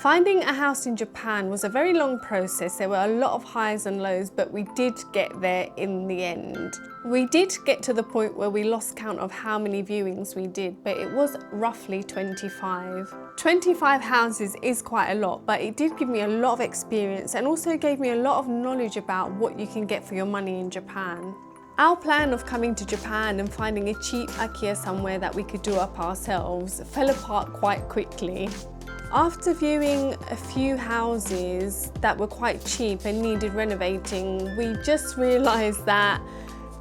Finding a house in Japan was a very long process. There were a lot of highs and lows, but we did get there in the end. We did get to the point where we lost count of how many viewings we did, but it was roughly 25. 25 houses is quite a lot, but it did give me a lot of experience and also gave me a lot of knowledge about what you can get for your money in Japan. Our plan of coming to Japan and finding a cheap IKEA somewhere that we could do up ourselves fell apart quite quickly. After viewing a few houses that were quite cheap and needed renovating, we just realised that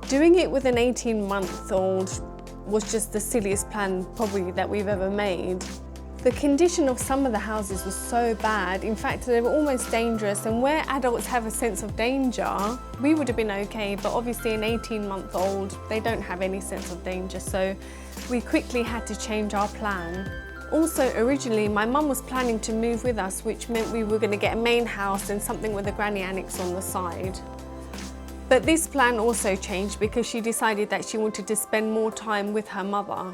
doing it with an 18-month-old was just the silliest plan probably that we've ever made. The condition of some of the houses was so bad, in fact they were almost dangerous, and where adults have a sense of danger, we would have been okay, but obviously an 18-month-old, they don't have any sense of danger, so we quickly had to change our plan. Also, originally my mum was planning to move with us, which meant we were going to get a main house and something with a granny annex on the side. But this plan also changed because she decided that she wanted to spend more time with her mother.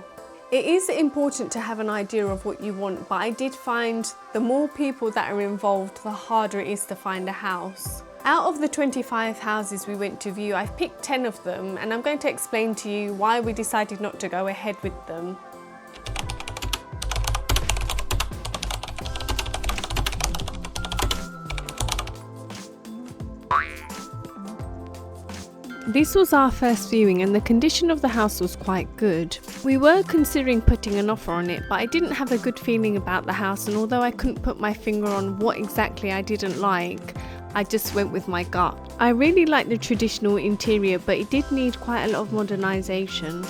It is important to have an idea of what you want, but I did find the more people that are involved, the harder it is to find a house. Out of the 25 houses we went to view, I've picked 10 of them, and I'm going to explain to you why we decided not to go ahead with them. This was our first viewing and the condition of the house was quite good. We were considering putting an offer on it, but I didn't have a good feeling about the house, and although I couldn't put my finger on what exactly I didn't like, I just went with my gut. I really liked the traditional interior, but it did need quite a lot of modernisation.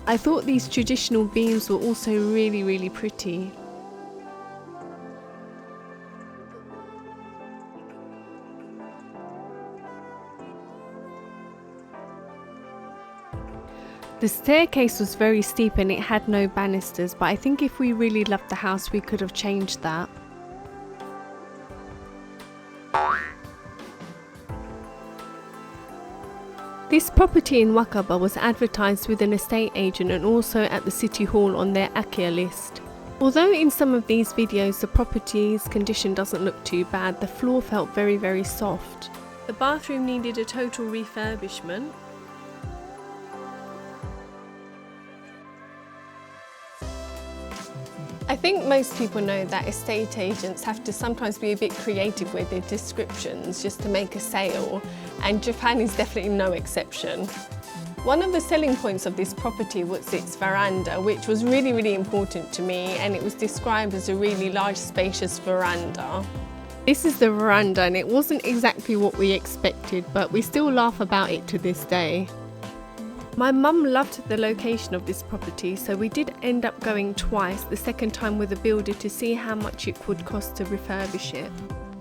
I thought these traditional beams were also really pretty. The staircase was very steep and it had no banisters, but I think if we really loved the house we could have changed that. This property in Wakaba was advertised with an estate agent and also at the City Hall on their IKEA list. Although in some of these videos the property's condition doesn't look too bad, the floor felt very soft. The bathroom needed a total refurbishment. I think most people know that estate agents have to sometimes be a bit creative with their descriptions just to make a sale, and Japan is definitely no exception. One of the selling points of this property was its veranda, which was really important to me, and it was described as a really large spacious veranda. This is the veranda and it wasn't exactly what we expected, but we still laugh about it to this day. My mum loved the location of this property, so we did end up going twice, the second time with a builder to see how much it would cost to refurbish it.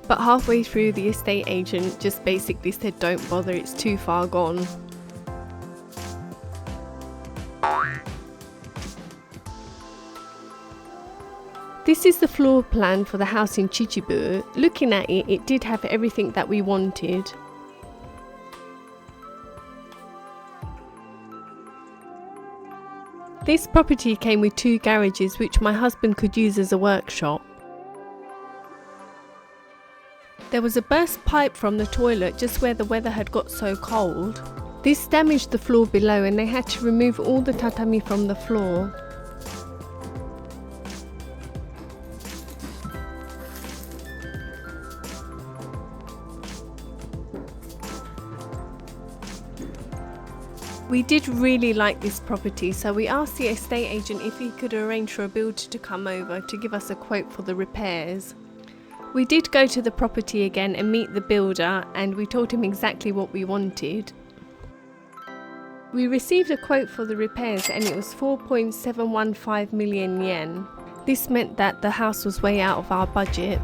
But halfway through the estate agent just basically said don't bother, it's too far gone. This is the floor plan for the house in Chichibu. Looking at it, it did have everything that we wanted. This property came with 2 garages which my husband could use as a workshop. There was a burst pipe from the toilet just where the weather had got so cold. This damaged the floor below and they had to remove all the tatami from the floor. We did really like this property, so we asked the estate agent if he could arrange for a builder to come over to give us a quote for the repairs. We did go to the property again and meet the builder, and we told him exactly what we wanted. We received a quote for the repairs and it was 4.715 million yen. This meant that the house was way out of our budget.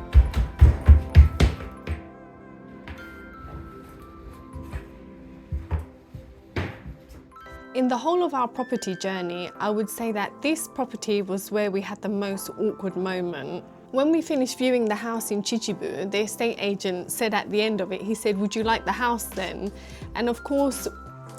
In the whole of our property journey, I would say that this property was where we had the most awkward moment. When we finished viewing the house in Chichibu, the estate agent said at the end of it, he said, "Would you like the house then?" And of course,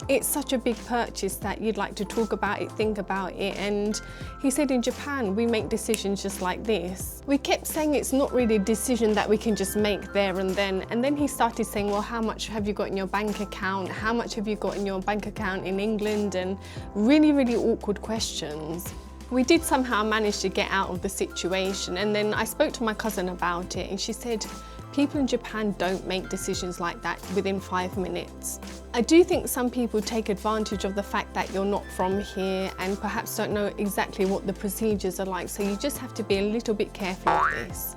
it's such a big purchase that you'd like to talk about it, think about it. And he said, in Japan, we make decisions just like this. We kept saying it's not really a decision that we can just make there and then. And then he started saying, well, how much have you got in your bank account? How much have you got in your bank account in England? And really, really awkward questions. We did somehow manage to get out of the situation. And then I spoke to my cousin about it and she said, people in Japan don't make decisions like that within 5 minutes. I do think some people take advantage of the fact that you're not from here and perhaps don't know exactly what the procedures are like, so you just have to be a little bit careful of this.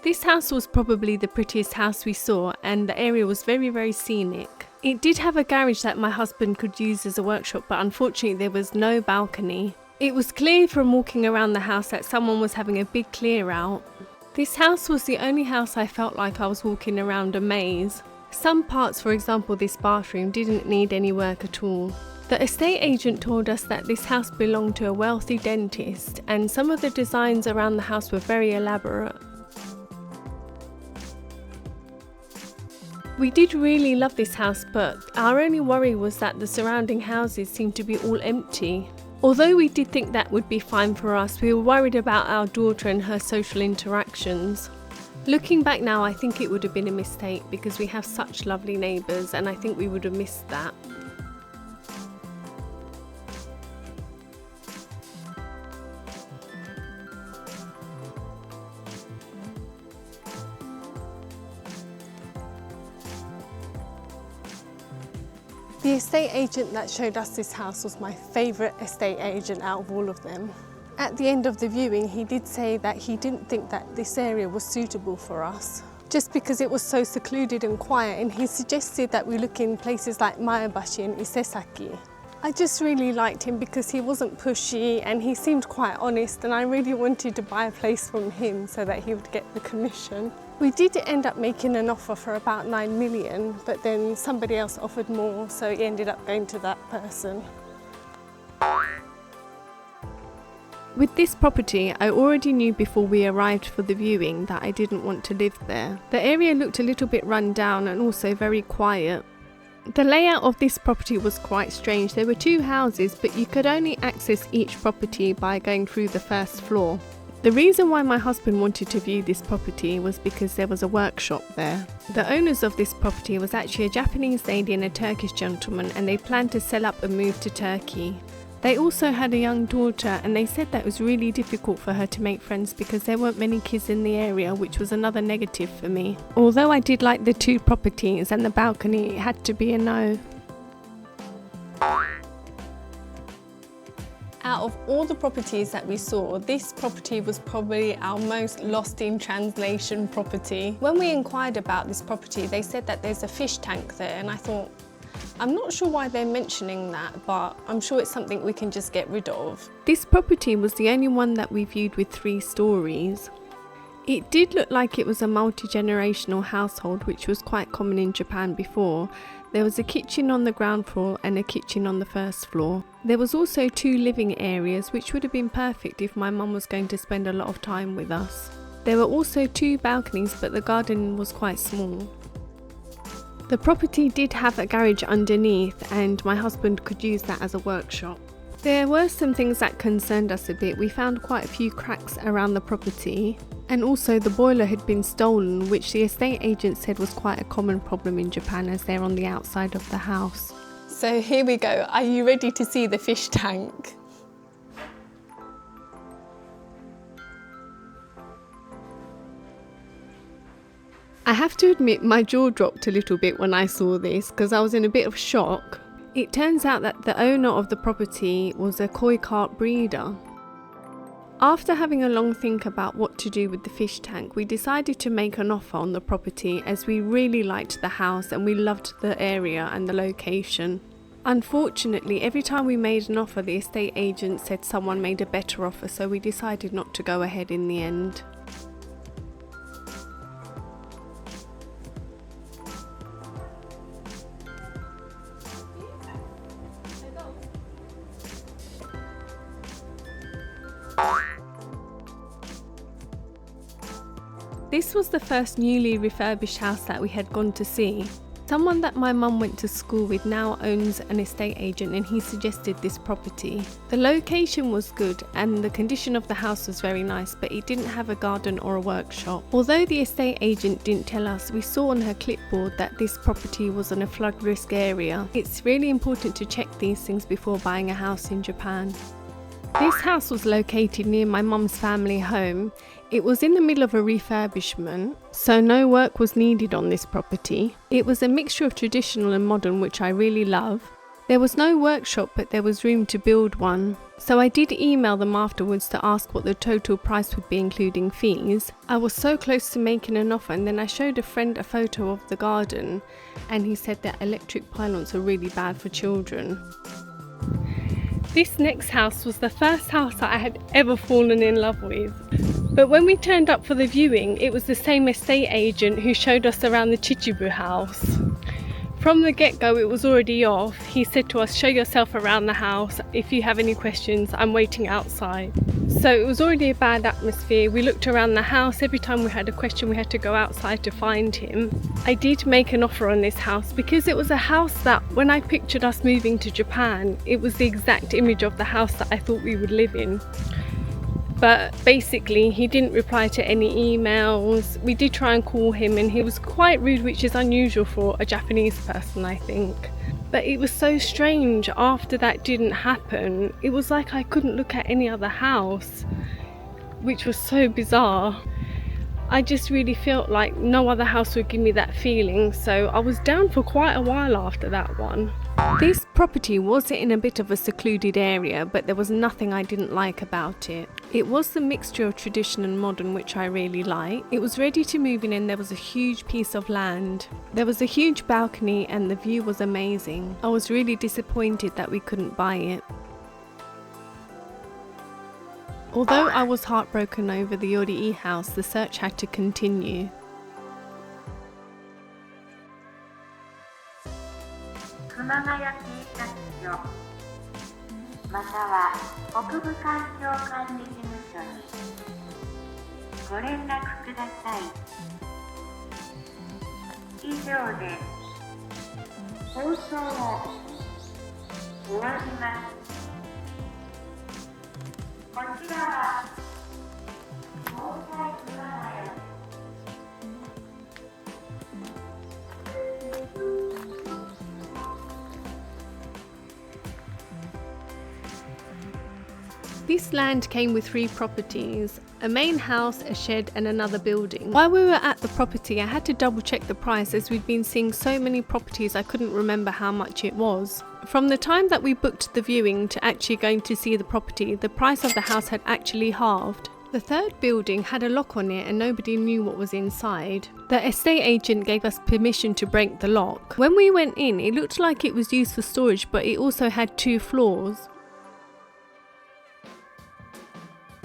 This house was probably the prettiest house we saw, and the area was very, very scenic. It did have a garage that my husband could use as a workshop, but unfortunately there was no balcony. It was clear from walking around the house that someone was having a big clear out. This house was the only house I felt like I was walking around a maze. Some parts, for example this bathroom, didn't need any work at all. The estate agent told us that this house belonged to a wealthy dentist, and some of the designs around the house were very elaborate. We did really love this house, but our only worry was that the surrounding houses seemed to be all empty. Although we did think that would be fine for us, we were worried about our daughter and her social interactions. Looking back now, I think it would have been a mistake because we have such lovely neighbours and I think we would have missed that. The estate agent that showed us this house was my favourite estate agent out of all of them. At the end of the viewing, he did say that he didn't think that this area was suitable for us, just because it was so secluded and quiet, and he suggested that we look in places like Maebashi and Isesaki. I just really liked him because he wasn't pushy and he seemed quite honest, and I really wanted to buy a place from him so that he would get the commission. We did end up making an offer for about 9 million, but then somebody else offered more, so it ended up going to that person. With this property, I already knew before we arrived for the viewing that I didn't want to live there. The area looked a little bit run down and also very quiet. The layout of this property was quite strange. There were 2 houses, but you could only access each property by going through the first floor. The reason why my husband wanted to view this property was because there was a workshop there. The owners of this property was actually a Japanese lady and a Turkish gentleman, and they planned to sell up and move to Turkey. They also had a young daughter, and they said that it was really difficult for her to make friends because there weren't many kids in the area, which was another negative for me. Although I did like the 2 properties and the balcony, it had to be a no. Out of all the properties that we saw, this property was probably our most lost in translation property. When we inquired about this property, they said that there's a fish tank there, and I thought, I'm not sure why they're mentioning that, but I'm sure it's something we can just get rid of. This property was the only one that we viewed with 3 stories. It did look like it was a multi-generational household, which was quite common in Japan before. There was a kitchen on the ground floor and a kitchen on the first floor. There was also 2 living areas, which would have been perfect if my mum was going to spend a lot of time with us. There were also 2 balconies, but the garden was quite small. The property did have a garage underneath, and my husband could use that as a workshop. There were some things that concerned us a bit. We found quite a few cracks around the property, and also the boiler had been stolen, which the estate agent said was quite a common problem in Japan as they're on the outside of the house. So here we go. Are you ready to see the fish tank? I have to admit my jaw dropped a little bit when I saw this because I was in a bit of shock. It turns out that the owner of the property was a koi carp breeder. After having a long think about what to do with the fish tank, we decided to make an offer on the property as we really liked the house and we loved the area and the location. Unfortunately, every time we made an offer, the estate agent said someone made a better offer, so we decided not to go ahead in the end. This was the first newly refurbished house that we had gone to see. Someone that my mum went to school with now owns an estate agent, and he suggested this property. The location was good and the condition of the house was very nice, but it didn't have a garden or a workshop. Although the estate agent didn't tell us, we saw on her clipboard that this property was in a flood risk area. It's really important to check these things before buying a house in Japan. This house was located near my mum's family home. It was in the middle of a refurbishment, so no work was needed on this property. It was a mixture of traditional and modern, which I really love. There was no workshop, but there was room to build one. So I did email them afterwards to ask what the total price would be including fees. I was so close to making an offer, and then I showed a friend a photo of the garden and he said that electric pylons are really bad for children. This next house was the first house that I had ever fallen in love with. But when we turned up for the viewing, it was the same estate agent who showed us around the Chichibu house. From the get-go, it was already off. He said to us, show yourself around the house. If you have any questions, I'm waiting outside. So it was already a bad atmosphere. We looked around the house. Every time we had a question, we had to go outside to find him. I did make an offer on this house because it was a house that, when I pictured us moving to Japan, it was the exact image of the house that I thought we would live in. But basically, he didn't reply to any emails. We did try and call him and he was quite rude, which is unusual for a Japanese person, I think. But it was so strange after that didn't happen. It was like I couldn't look at any other house, which was so bizarre. I just really felt like no other house would give me that feeling, so I was down for quite a while after that one. This property was in a bit of a secluded area, but there was nothing I didn't like about it. It was the mixture of tradition and modern, which I really liked. It was ready to move in and there was a huge piece of land. There was a huge balcony and the view was amazing. I was really disappointed that we couldn't buy it. Although I was heartbroken over the Yorii house, the search had to continue. 熊谷警察署または北部環境管理事務所にご連絡ください。以上で放送を終わります。こちらは防災熊谷 This land came with 3 properties, a main house, a shed and another building. While we were at the property, I had to double check the price as we'd been seeing so many properties I couldn't remember how much it was. From the time that we booked the viewing to actually going to see the property, the price of the house had actually halved. The 3rd building had a lock on it and nobody knew what was inside. The estate agent gave us permission to break the lock. When we went in, it looked like it was used for storage, but it also had 2 floors.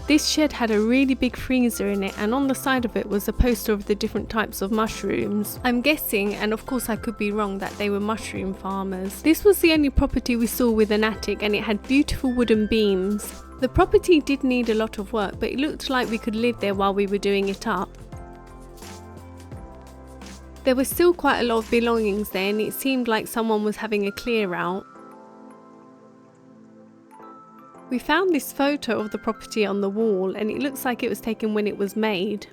This shed had a really big freezer in it, and on the side of it was a poster of the different types of mushrooms. I'm guessing, and of course I could be wrong, that they were mushroom farmers. This was the only property we saw with an attic, and it had beautiful wooden beams. The property did need a lot of work, but it looked like we could live there while we were doing it up. There was still quite a lot of belongings there, and it seemed like someone was having a clear out. We found this photo of the property on the wall and it looks like it was taken when it was made.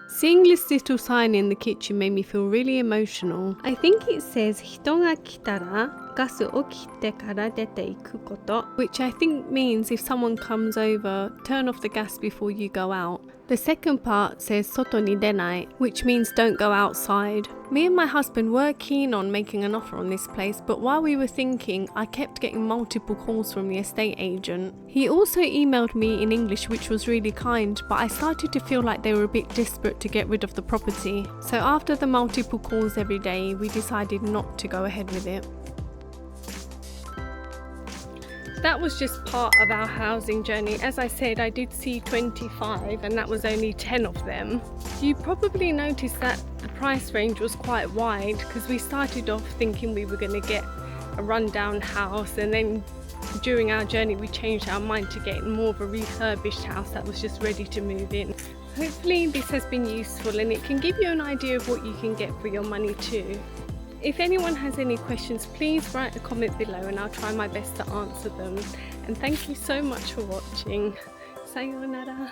Seeing this little sign in the kitchen made me feel really emotional. I think it says 人が来たらガスを切ってから出ていくこと, which I think means if someone comes over, turn off the gas before you go out. The second part says 外に出ない, which means don't go outside. Me and my husband were keen on making an offer on this place, but while we were thinking, I kept getting multiple calls from the estate agent. He also emailed me in English, which was really kind, but I started to feel like they were a bit desperate to get rid of the property. So after the multiple calls every day, we decided not to go ahead with it. That was just part of our housing journey. As I said, I did see 25 and that was only 10 of them. You probably noticed that the price range was quite wide because we started off thinking we were going to get a rundown house and then during our journey we changed our mind to getting more of a refurbished house that was just ready to move in. Hopefully this has been useful and it can give you an idea of what you can get for your money too. If anyone has any questions, please write a comment below and I'll try my best to answer them. And thank you so much for watching. Sayonara.